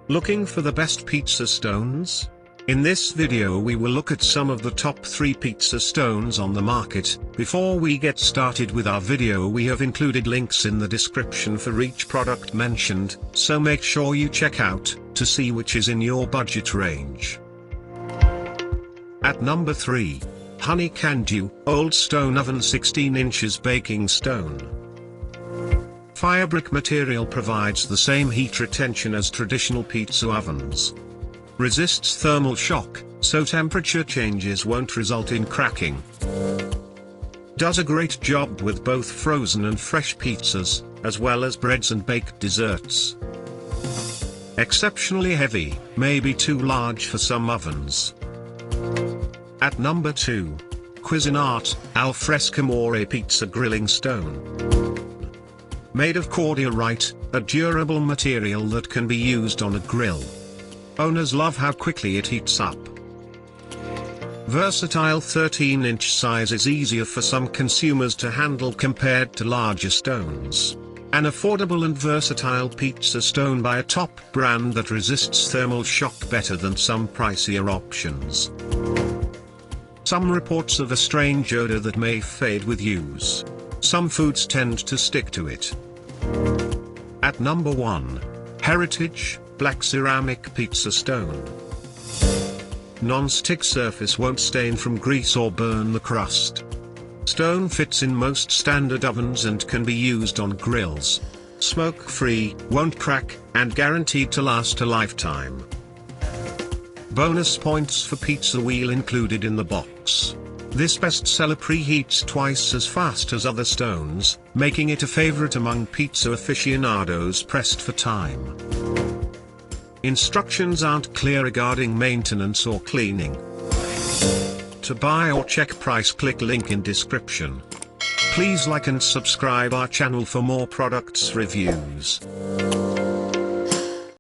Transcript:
Looking for the best pizza stones? In this video we will look at some of the top 3 pizza stones on the market. Before we get started with our video, we have included links in the description for each product mentioned, so make sure you check out to see which is in your budget range. At number 3. Honey Candew, Old Stone Oven 16 inches Baking Stone. Firebrick material provides the same heat retention as traditional pizza ovens. Resists thermal shock, so temperature changes won't result in cracking. Does a great job with both frozen and fresh pizzas, as well as breads and baked desserts. Exceptionally heavy, maybe too large for some ovens. At number 2. Cuisinart, Alfrescamore Pizza Grilling Stone. Made of cordiorite, a durable material that can be used on a grill. Owners love how quickly it heats up. Versatile 13-inch size is easier for some consumers to handle compared to larger stones. An affordable and versatile pizza stone by a top brand that resists thermal shock better than some pricier options. Some reports of a strange odor that may fade with use. Some foods tend to stick to it. At number 1. Heritage, Black Ceramic Pizza Stone. Non-stick surface won't stain from grease or burn the crust. Stone fits in most standard ovens and can be used on grills. Smoke-free, won't crack, and guaranteed to last a lifetime. Bonus points for pizza wheel included in the box. This bestseller preheats twice as fast as other stones, making it a favorite among pizza aficionados pressed for time. Instructions aren't clear regarding maintenance or cleaning. To buy or check price, click link in description. Please like and subscribe our channel for more products reviews.